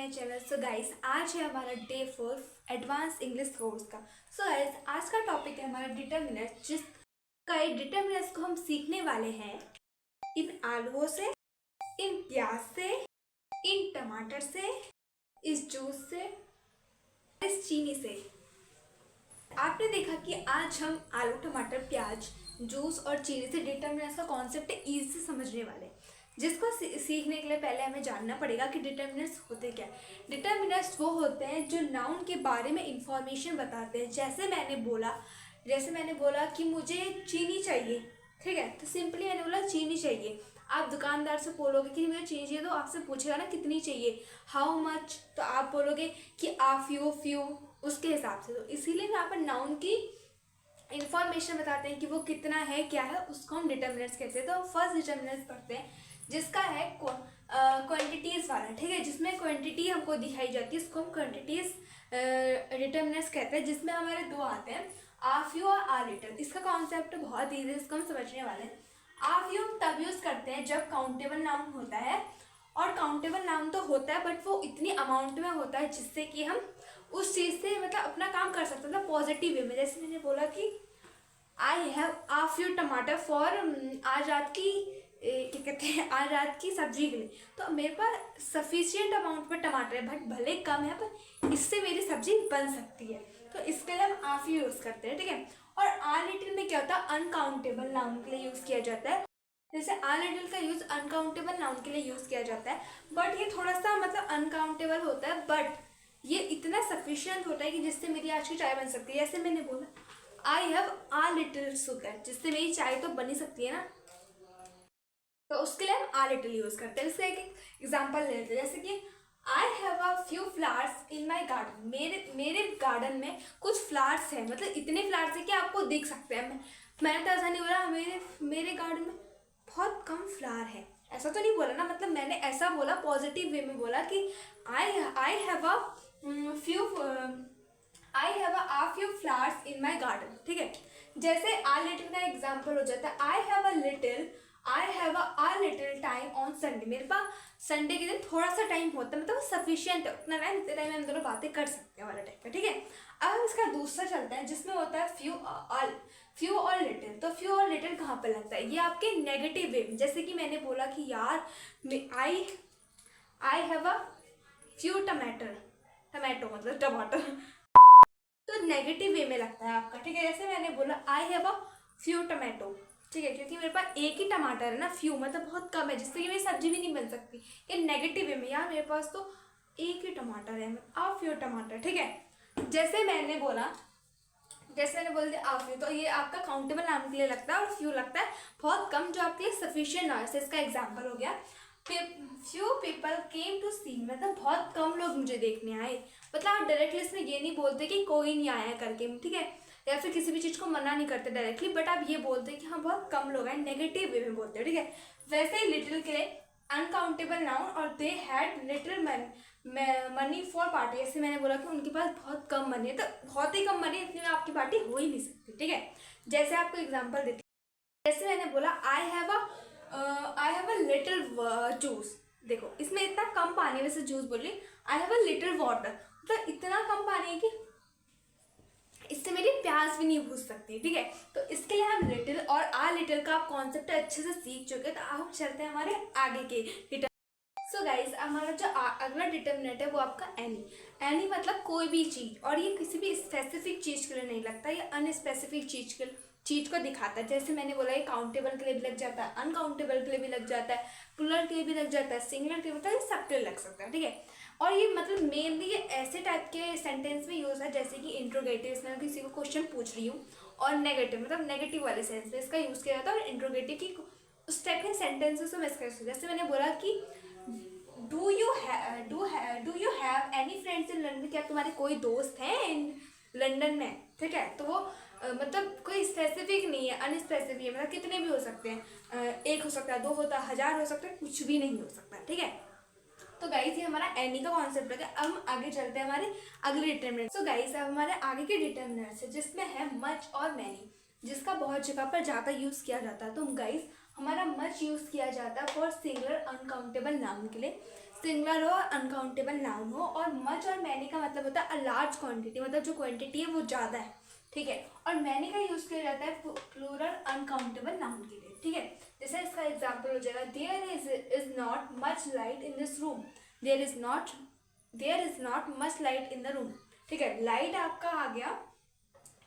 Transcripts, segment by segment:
My channel. So guys, आज है हमारा डे 4 एडवांस इंग्लिश कोर्स का। सो गाइस, आज का टॉपिक है हमारा डिटर्मिनेंट्स, जिसका डिटर्मिनेंट्स को हम सीखने वाले हैं इन आलूओं से, इन प्याज से, इन टमाटर से, इस जूस से, इस चीनी से। आपने देखा कि आज हम आलू, टमाटर, प्याज, जूस और चीनी से डिटर्मिनेंट्स का कॉन्सेप्ट इजी से समझने वाले हैं, जिसको सीखने के लिए पहले हमें जानना पड़ेगा कि डिटर्मिनेंट्स होते क्या है। डिटर्मिनेंट्स वो होते हैं जो नाउन के बारे में इंफॉर्मेशन बताते हैं। जैसे मैंने बोला कि मुझे चीनी चाहिए, ठीक है, तो सिंपली मैंने बोला चीनी चाहिए। आप दुकानदार से बोलोगे कि मुझे चीनी चाहिए, तो आपसे पूछेगा ना कितनी चाहिए, हाउ मच, तो आप बोलोगे कि आ फ्यू, उसके हिसाब से। तो इसीलिए यहाँ पर नाउन की इंफॉर्मेशन बताते हैं कि वो कितना है, क्या है, उसको हम डिटर्मिनेंट्स कहते हैं। तो फर्स्ट डिटर्मिनेंट्स पढ़ते हैं, जिसका है क्वांटिटीज़ वाला, ठीक है, जिसमें क्वांटिटी हमको दिखाई जाती है, इसको हम क्वांटिटीज़ डिटर्मिनेंट्स कहते हैं, जिसमें हमारे दो आते हैं, आ फ्यू और आ लिटिल। इसका कॉन्सेप्ट बहुत ईजी है, इसको हम समझने वाले हैं। आ फ्यू तब यूज़ करते हैं जब काउंटेबल नाउन होता है, और काउंटेबल नाउन तो होता है बट वो इतनी अमाउंट में होता है जिससे कि हम उस चीज़ से मतलब अपना काम कर सकते हैं, मतलब पॉजिटिव वे में। जैसे मैंने बोला कि आई हैव आ फ्यू टमाटर फॉर आज रात की क्या कहते हैं, आज रात की सब्जी के लिए। तो मेरे पास सफिशियंट अमाउंट में टमाटर है, बट भले कम है पर इससे मेरी सब्जी बन सकती है, तो इसके लिए हम आ फ्यू यूज़ करते हैं, ठीक है। और आ लिटिल में क्या होता है, अनकाउंटेबल नाउन के लिए यूज़ किया जाता है। जैसे आ लिटिल का यूज़ अनकाउंटेबल नाउन के लिए यूज़ किया जाता है, बट ये थोड़ा सा मतलब अनकाउंटेबल होता है, बट ये इतना सफिशियंट होता है कि जिससे मेरी आज की चाय बन सकती है। जैसे मैंने बोला I have uh little sugar, जिससे मेरी चाय तो बनी सकती है ना, तो उसके लिए हम आ लिटिल यूज़ करते हैं। इसका एक एग्जाम्पल लेते हैं, जैसे कि I have a few flowers in my garden, मेरे गार्डन में कुछ फ्लावर्स हैं, मतलब इतने फ्लावर्स हैं कि आपको दिख सकते हैं। मैंने तो ऐसा नहीं बोला मेरे गार्डन में बहुत कम फ्लावर है, ऐसा तो नहीं बोला ना, मतलब मैंने ऐसा बोला, पॉजिटिव वे में बोला कि I have a few flowers in my garden, ठीक है। जैसे आ लिटिल का एग्जाम्पल हो जाता है, I have a little time on Sunday, मेरे पास संडे के दिन थोड़ा सा टाइम होता है, मतलब सफिशियंट है, उतना टाइम, इतने टाइम में हम दोनों बातें कर सकते हैं वाला टाइप का, ठीक है। अब हम इसका दूसरा चलता है, जिसमें होता है फ्यू और लिटिल। तो फ्यू और लिटिल कहाँ पर लगता है, ये आपके नेगेटिव वे में। जैसे कि मैंने बोला कि यार I have a few tomato मतलब टमाटर, तो नेगेटिव वे में लगता है आपका, ठीक है। जैसे मैंने बोला I have a few tomato, ठीक है, क्योंकि मेरे पास एक ही टमाटर है ना, फ्यू मतलब बहुत कम है, जिससे कि मेरी सब्जी भी नहीं बन सकती। ये नेगेटिव वे में, यार मेरे पास तो एक ही टमाटर है, आ फ्यू टमाटर, ठीक है। जैसे मैंने बोल दिया आ फ्यू, तो ये आपका काउंटेबल नाम के लिए लगता है, और फ्यू लगता है बहुत कम, जो आपके लिए सफिशियंट ना। जैसे इसका एग्जाम्पल हो गया, फ्यू पीपल केम टू सी, मतलब बहुत कम लोग मुझे देखने आए। मतलब आप डायरेक्टली इसमें ये नहीं बोलते कि कोई नहीं आया करके, ठीक है, या फिर किसी भी चीज़ को मना नहीं करते डायरेक्टली, बट आप ये बोलते हैं कि हाँ बहुत कम लोग हैं, नेगेटिव वे में बोलते हैं, ठीक है। वैसे ही लिटिल के लिए अनकाउंटेबल नाउन, और they had little money for party, जैसे मैंने बोला कि उनके पास बहुत कम मनी है, तो बहुत ही कम मनी, इतने में आपकी पार्टी हो ही नहीं सकती, ठीक है। जैसे आपको एग्जाम्पल देती हूँ, जैसे मैंने बोला I have a little juice, देखो इसमें इतना कम पानी है, वैसे जूस बोली, I have a little water, मतलब इतना कम पानी है कि इससे मेरी प्याज भी नहीं भूज सकती, ठीक है। तो इसके लिए हम लिटिल और आ लिटिल का आप कॉन्सेप्ट अच्छे से सीख चुके, तो आप चलते हैं हमारे आगे के डिटर्मिनेंट। सो गाइज, हमारा जो अगला डिटर्मिनेंट है वो आपका एनी मतलब कोई भी चीज़, और ये किसी भी स्पेसिफिक चीज़ के लिए नहीं लगता, ये अनस्पेसिफिक चीज़ को दिखाता है। जैसे मैंने बोला, ये काउंटेबल के लिए भी लग जाता है, अनकाउंटेबल के लिए भी लग जाता है, प्लुरल के लिए भी लग जाता है, सिंगुलर के लिए, मतलब ये सब के लिए लग सकता है, ठीक है। और ये मतलब मेनली ये ऐसे टाइप के सेंटेंस में यूज़ है, जैसे कि इंट्रोगेटिव, मैं किसी को क्वेश्चन पूछ रही हूँ, और नेगेटिव मतलब नेगेटिव वाले सेंस में इसका यूज़ किया जाता है, और इंट्रोगेटिव की उस टाइप के सेंटेंसेस में इसका यूज़। जैसे मैंने बोला कि do you have any friends in London, क्या तुम्हारे कोई दोस्त हैं लंदन में, ठीक है। तो वो मतलब कोई स्पेसिफिक नहीं है, अनस्पेसिफिक है, मतलब कितने भी हो सकते हैं, एक हो सकता है, दो होता है, 1000 हो सकता है, कुछ भी नहीं हो सकता, ठीक है। तो गाइस, ये हमारा एनी का कॉन्सेप्ट है। अब हम आगे चलते हैं हमारे अगले डिटर्मिनेंट। सो गाइस, अब हमारे आगे के डिटर्मिनेंट्स है, जिसमें है मच और मैनी, जिसका बहुत जगह पर ज़्यादा यूज़ किया जाता है। तो गाइस, हमारा मच यूज़ किया जाता है फॉर सिंगुलर अनकाउंटेबल नाउन के लिए। सिंगुलर हो और अनकाउंटेबल नाउन हो, और मच और मैनी का मतलब होता है अ लार्ज क्वांटिटी, मतलब जो क्वांटिटी है वो ज़्यादा है, ठीक है। और मैनी का यूज़ किया जाता है प्लूरल अनकाउंटेबल नाउन के लिए, ठीक है। जैसे इसका एग्जाम्पल हो जाएगा, there is not much light in this room, there is not much light in the room, ठीक है। लाइट आपका आ गया,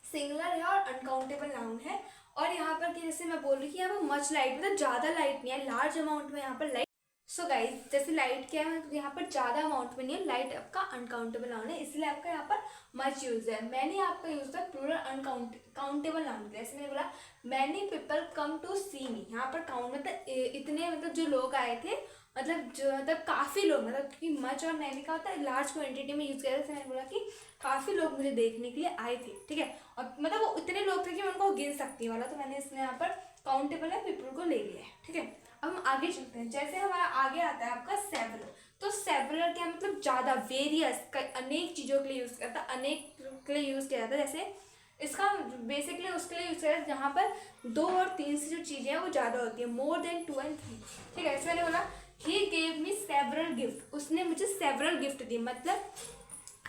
सिंगुलर है और अनकाउंटेबल नाउन है। और यहाँ पर कि जैसे मैं बोल रही कि यहाँ पर मच लाइट मतलब ज़्यादा लाइट नहीं है, लार्ज अमाउंट में यहाँ पर लाइट। सो गाइस, जैसे लाइट क्या है, यहाँ पर ज़्यादा अमाउंट में नहीं है, लाइट आपका अनकाउंटेबल नाउन है, इसलिए आपका यहाँ पर मच यूज है। मैनी आपका यूज है प्लूरल अनकाउंटेबल नाउन के, जैसे मैंने बोला मैनी पीपल कम टू सी मी, यहाँ पर काउंट मतलब इतने, मतलब जो लोग आए थे, मतलब जो मतलब काफ़ी लोग, मतलब कि मच और मैनी का होता है लार्ज क्वांटिटी में यूज़ किया जाता है। मैंने बोला कि काफ़ी लोग मुझे देखने के लिए आए थे, ठीक है। और मतलब वो इतने लोग थे कि मैं उनको गिन सकती हूँ वाला, तो मैंने इसमें यहाँ पर काउंटेबल है पीपल को ले लिया है, ठीक है। अब हम आगे चलते हैं। जैसे हमारा आगे आता है आपका सेवरल, तो सेवरल क्या मतलब ज़्यादा, वेरियस, अनेक चीज़ों के लिए यूज़ करता है, अनेक के लिए यूज़ किया जाता है। जैसे इसका बेसिकली उसके लिए यूज़ किया जाता है जहाँ पर 2 और 3 से जो चीज़ें हैं वो ज़्यादा होती है, मोर देन 2 and 3, ठीक है। ऐसे मैंने बोला he gave me several gift, उसने मुझे सेवरल गिफ्ट दी, मतलब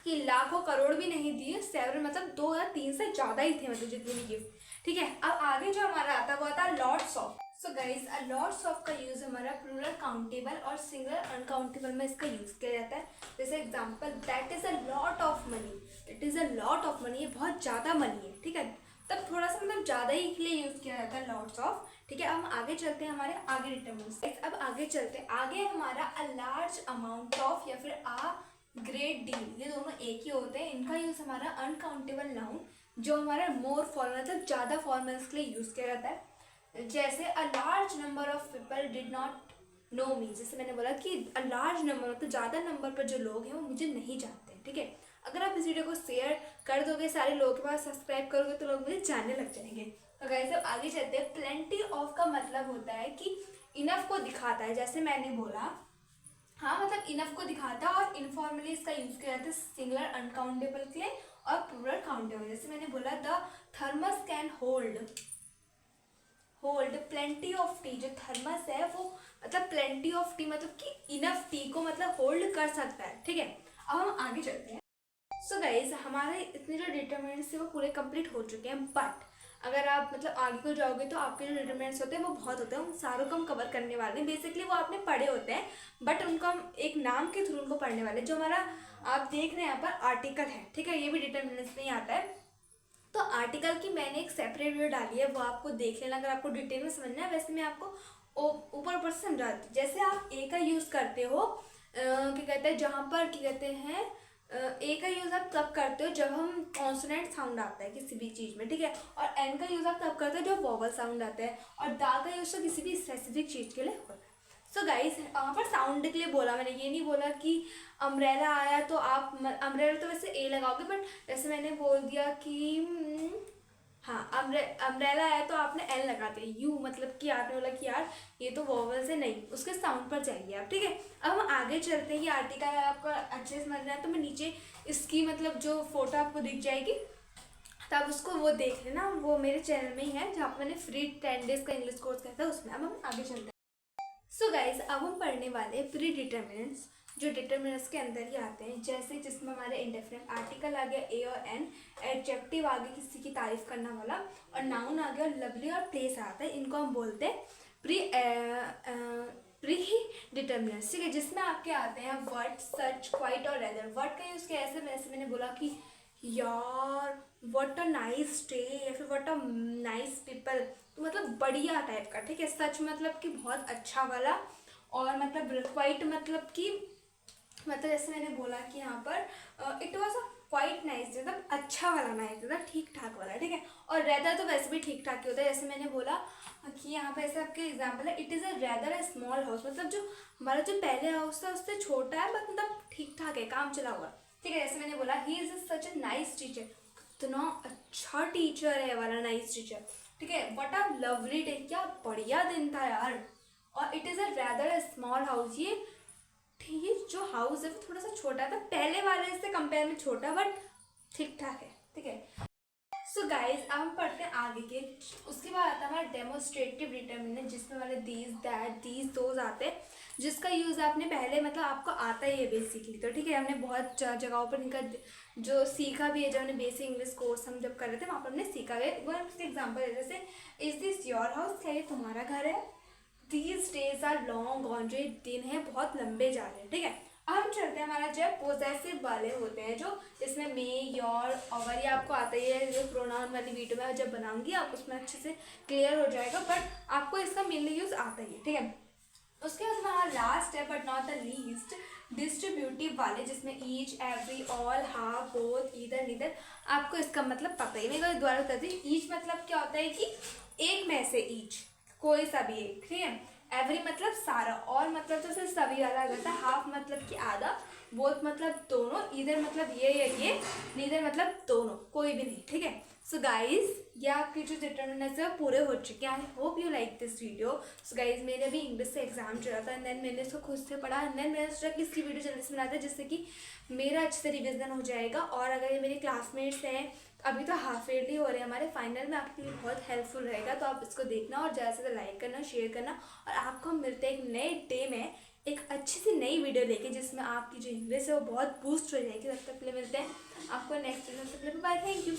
कि लाखों करोड़ भी नहीं दिए, सेवरल मतलब 2 या 3 से ज़्यादा ही थे, मतलब जितने भी गिफ्ट, ठीक है। अब आगे जो हमारा आता है वो आता है lots of. So guys, a lots of का यूज़ हमारा प्लूरल काउंटेबल और सिंगुलर अनकाउंटेबल में इसका यूज़ किया जाता है। जैसे example, that is a lot of money, it is a lot of money, ये बहुत ज़्यादा मनी है, ठीक है। तब थोड़ा सा मतलब ज़्यादा ही के लिए यूज़ किया जाता है लॉट्स ऑफ, ठीक है। अब हम आगे चलते हैं हमारे आगे डिटरमिनेंट्स। अब आगे चलते हैं, आगे हमारा अ लार्ज अमाउंट ऑफ या फिर आ ग्रेट डील, ये दोनों एक ही होते हैं। इनका यूज़ हमारा अनकाउंटेबल नाउन, जो हमारा मोर फॉर्मल मतलब ज़्यादा फॉर्मल्स के लिए यूज़ किया जाता है। जैसे a large number of people did not know me, जैसे मैंने बोला कि अ लार्ज नंबर मतलब ज़्यादा नंबर पर जो लोग हैं वो मुझे नहीं जानते हैं, ठीक है। अगर आप इस वीडियो को शेयर कर दोगे सारे लोगों के पास, सब्सक्राइब करोगे, तो लोग मुझे जानने लग जाएंगे। तो गाइस अब आगे चलते हैं। प्लेंटी ऑफ का मतलब होता है कि इनफ को दिखाता है, जैसे मैंने बोला, हाँ मतलब इनफ को दिखाता है। और इनफॉर्मली इसका यूज किया जाता है सिंगुलर अनकाउंटेबल के लिए और प्लूरल काउंटेबल। जैसे मैंने बोला the thermos can hold plenty of T, जो थर्मस है वो मतलब प्लेंटी ऑफ टी मतलब कि इनफ टी को मतलब होल्ड कर सकता है, ठीक है। अब हम आगे चलते हैं। सो गाइज, हमारे इतने जो डिटरमिनेंट्स है वो पूरे कंप्लीट हो चुके हैं, बट अगर आप मतलब आगे को जाओगे तो आपके जो डिटरमिनेंट्स होते हैं वो बहुत होते हैं, उन सारों को हम कवर करने वाले हैं। बेसिकली वो आपने पढ़े होते हैं, बट उनको हम एक नाम के थ्रू उनको पढ़ने वाले हैं। जो हमारा आप देख रहे हैं यहाँ पर आर्टिकल है, ठीक है, ये भी डिटरमिनेंट्स में ही आता है। तो आर्टिकल की मैंने एक सेपरेट वीडियो डाली है, वो आपको देख लेना अगर आपको डिटेल में समझना है। वैसे मैं आपको ऊपर ऊपर से समझाती हूँ। जैसे आप ए का यूज़ करते हो, क्या कहते हैं, जहाँ पर क्या कहते हैं, ए का यूज़ आप तब करते हो जब हम कॉन्सोनेंट साउंड आता है किसी भी चीज़ में, ठीक है। और एन का यूज़ आप तब करते हो जब वॉवल साउंड आता है। और दा का यूज़ तो किसी भी स्पेसिफिक चीज़ के लिए होता है। सो गाइस, वहाँ पर साउंड के लिए बोला मैंने, ये नहीं बोला कि अम्ब्रेला आया तो आप अम्ब्रेला तो वैसे ए लगाओगे, बट जैसे मैंने बोल दिया कि हाँ अम्ब्रेला आया तो आपने एल लगा दिया, यू मतलब कि आपने बोला कि यार ये तो वॉवल से नहीं, उसके साउंड पर जाइए आप, ठीक है। अब हम आगे चलते हैं। ये आर्टिकल आपको अच्छे से समझना है तो मैं नीचे इसकी मतलब जो फोटो आपको दिख जाएगी, तो आप उसको वो देख लेना, वो मेरे चैनल में ही है जहाँ पर मैंने फ्री 10 डेज का इंग्लिश कोर्स किया था उसमें। अब हम आगे चलते हैं। सो गाइज, अब हम पढ़ने वाले प्री डिटर्मिनेंट्स, जो डिटर्मिनेंट्स के अंदर ही आते हैं। जैसे जिसमें हमारे इंडेफिनिट आर्टिकल आ गया ए और एन, एडजेक्टिव आ गया किसी की तारीफ करने वाला, और नाउन आ गया, लवली और प्लेस आता है। इनको हम बोलते हैं प्री डिटर्मिनेंट्स, ठीक है। जिसमें आपके आते हैं वर्ड, सच, क्वाइट और रेदर। वर्ड का यूज़ किया ऐसे मैंने बोला कि यार व्हाट अ नाइस डे, या फिर व्हाट अ नाइस पीपल, तो मतलब बढ़िया टाइप का, ठीक है। सच मतलब कि बहुत अच्छा वाला, और मतलब क्वाइट मतलब कि मतलब जैसे मैंने बोला कि यहाँ पर it was a quite nice, मतलब अच्छा वाला नाइस, मतलब ठीक ठाक वाला, ठीक है। और रेदर तो वैसे भी ठीक ठाक ही होता है। जैसे मैंने बोला कि यहाँ पे ऐसे आपके एग्जाम्पल है, it is a rather a small house, मतलब जो हमारा जो पहले हाउस था उससे छोटा है, बट मतलब ठीक ठाक है, काम चला हुआ, ठीक है। जैसे मैंने बोला he is such a nice teacher, इतना अच्छा टीचर है वाला नाइस टीचर, ठीक है। व्हाट अ लवली डे, क्या बढ़िया दिन था यार। और it is a rather a small house, ये जो हाउस है वो थोड़ा सा छोटा था, पहले वाले से कंपेयर में छोटा, बट ठीक ठाक है, ठीक है। सो गाइज, अब हम पढ़ते हैं आगे के। उसके बाद आता है हमारा डेमोस्ट्रेटिव डिटर्मिनेंट, जिसमें हमारे दीज, दैट, दीज, दोज आते हैं। जिसका यूज़ आपने पहले मतलब आपको आता ही है बेसिकली। तो ठीक है, हमने बहुत जगहों पर इनका जो सीखा भी है, जब हमने बेसिक इंग्लिश कोर्स हम जब कर रहे थे वहाँ पर हमने सीखा है। वो एग्जाम्पल जैसे इज दिस योर हाउस, क्या ये तुम्हारा घर है। These days are long gone, जो ये दिन है बहुत लंबे जा रहे हैं। ठीक है, अब हम चलते हैं हमारा जब पोजेसिव वाले होते हैं, जो इसमें मे, योर, और ये आपको आता ही है। जो प्रोनाउन वाली वीडियो में जब बनाऊंगी आप उसमें अच्छे से क्लियर हो जाएगा, बट आपको इसका मेनली यूज आता ही है। ठीक है, उसके बाद हमारा लास्ट है but not the least, distributive वाले, जिसमें each, every, all, half, both, either, neither. आपको इसका मतलब पता ही नहीं, मैं दोबारा बताती हूँ। ईच मतलब क्या होता है कि एक में से, ईच कोई सा भी एक। ठीक है, एवरी मतलब सारा, और मतलब तो सिर्फ सभी वाला आ जाता है। हाफ मतलब कि आधा, बोथ मतलब दोनों, ईदर मतलब ये या ये, नीदर मतलब दोनों, कोई भी नहीं। ठीक है, सो गाइज ये आपके जो डिटर्मिनेंट्स है वो पूरे हो चुके हैं। I hope you like this video. So guys मेरे अभी इंग्लिश से एग्जाम चल रहा था, एंड देन मैंने इसको खुद से पढ़ा, एंड देन मैंने सोचा कि इसकी वीडियो जल्दी से बनाते हैं जिससे कि मेरा अच्छे से रिविजन हो जाएगा। और अगर ये मेरे क्लासमेट्स हैं, अभी तो हाफ ईयरली हो रहे हैं हमारे, फाइनल में आपके लिए बहुत हेल्पफुल रहेगा। तो आप इसको देखना और ज़्यादा से ज़्यादा लाइक करना, शेयर करना, और आपको हम मिलते हैं एक नए डे में एक अच्छी सी नई वीडियो लेके, जिसमें आपकी जो इंग्लिश है वो बहुत बूस्ट हो जाएगी। तब तक के लिए मिलते हैं आपको नेक्स्ट वीडियो से। Bye, thank you.